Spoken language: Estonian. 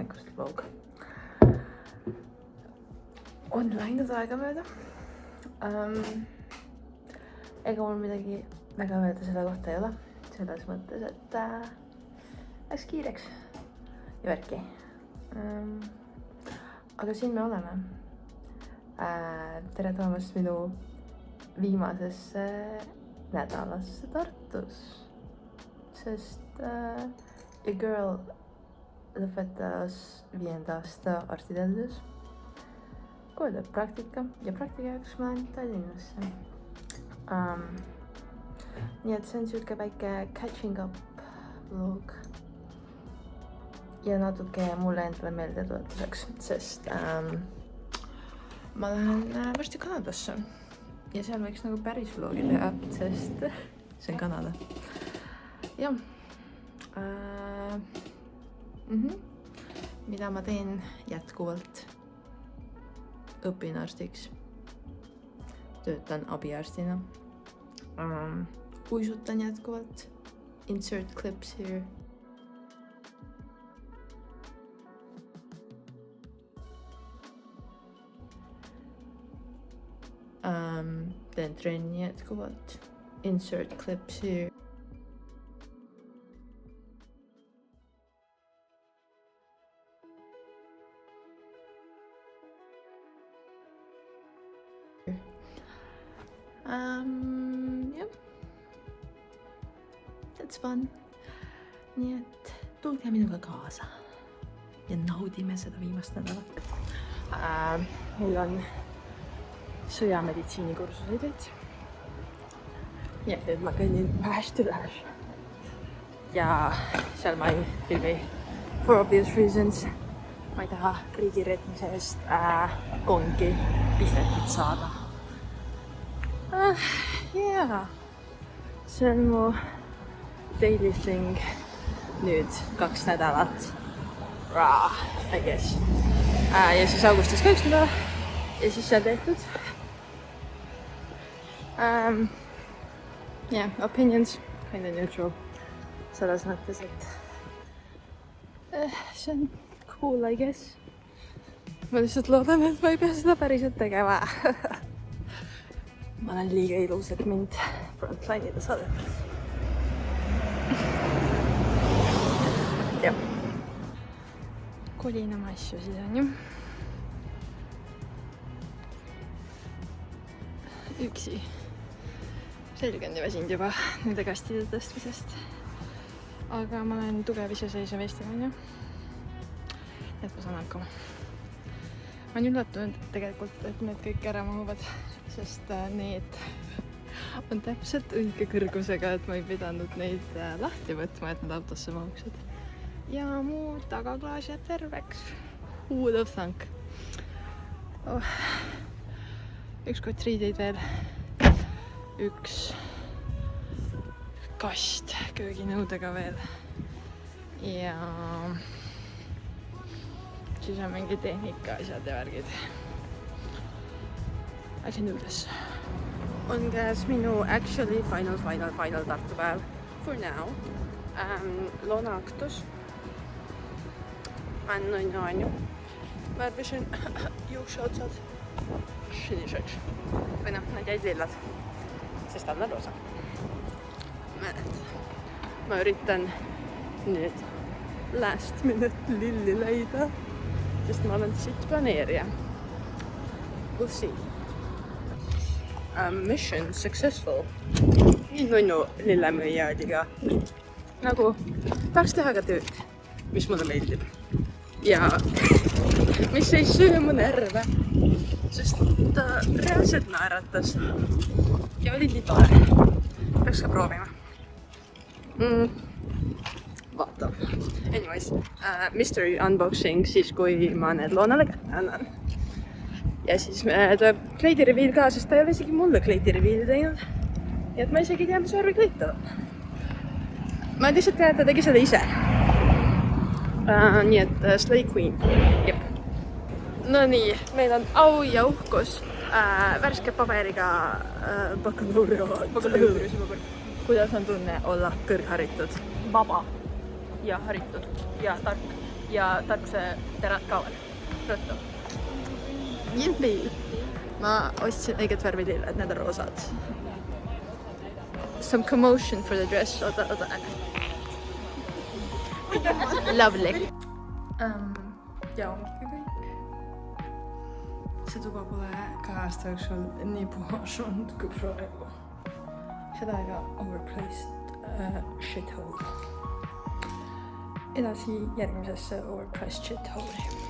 hommikust vlog. On läinud aega mööda. Ega mul midagi väga mööda selle kohta ei ole. Selles mõttes, et läks kiireks ja värki. Aga siin me oleme. Tere tulemast minu viimasesse nädalasse Tartus. Sest a girl lõpetas 5. aasta arstiteaduses. Kohe teeb praktika ja praktika jaoks ma olen Tallinnasse. Nii et see on siuke väike catching up vlog. Ja natuke mulle endale meeldetuletuseks, sest ma lähen varsti Kanadasse. Ja seal võiks nagu päris vlogi teha, sest see on Kanada. Ja. Mida ma teen jätkuvalt? Õpin arstiks. Töötan abiarstina. Uisutan jätkuvalt. Insert clips here. Teen trenni jätkuvalt. Insert clips here. Yeah. That's fun. Nii et tulge minuga kaasa ja naudime seda viimast nädalat. Meil on sõjameditsiini kursuseid veits. Ja nüüd ma kõnnin Bash to Dash. Ja seal ma ei filmi for obvious reasons. Ma ei taha riigi reetmise eest kongi pistetit saada. Yeah. See on mu daily thing nüüd 2 nädalat. I guess. Ja siis augustis 2 nädala ja siis seal tehtud. Yeah, opinions kind of neutral. Selles mõttes, et see on cool, I guess. Ma lihtsalt loodan, et ma ei pea seda päriselt tegema. Ma olen liiga ilus, et mind frontline'ida saadetas. Jah. Kolin oma asju siis on ju. Üksi. Selge on väsinud juba nende kastide tõstmisest. Aga ma olen tugev iseseisev eestimine. Et ma saan hakkama. Ma olen üllatunud tegelikult, et need kõik ära mahuvad, sest need on täpselt õige kõrgusega, et ma ei pidanud neid lahti võtma, et nad autosse mahuksid. Ja mu tagaklaas jääb terveks. Who would have thunk? Üks kott riideid veel. Üks kast kööginõudega veel. Ja siis on mingi tehnika asjad ja värgid. I can do this. On käes minu actually final Tartu päev. For now. Loonaktus. On ju. Värvisin juukseotsad siniseks. Või noh, nad jäid lillad. Sest on roosa. Ma üritan nüüd last minute lilli leida. Sest ma olen siit planeerija. We'll see. Mission successful. Nii nunnu lillemüüja oli ka. Nagu tahaks teha ka tööd, mis mulle meeldib. Ja mis ei söö mu närve. Sest ta reaalselt naeratas. Ja oli nii tore. Peaks ka proovima. Vaata. Anyways, mystery unboxing siis, kui ma need loonale kätte annan. Ja siis tuleb kleidiriviil ka, sest ta ei ole isegi mulle kleidiriviili teinud. Nii et ma isegi ei tea, mis värvi kleit ta on. Ma lihtsalt tean, et ta tegi seda ise. Nii et Slay Queen. Jep. No nii, meil on au ja uhkus värske paberiga bakalaureaat. Kuidas on tunne olla kõrgharitud? Vaba ja haritud ja tark ja tarkuse terad kaovad. Rõttu. Jippi! Ma ostsin õiget värvi lilled, need on roosad. Some commotion for the dress. Oota. Lovely. Ja ongi kõik. See tuba pole 2 aasta jooksul nii puhas olnud kui praegu. Seda aega overpriced shithole. Edasi järgmisesse overpriced shithole'i.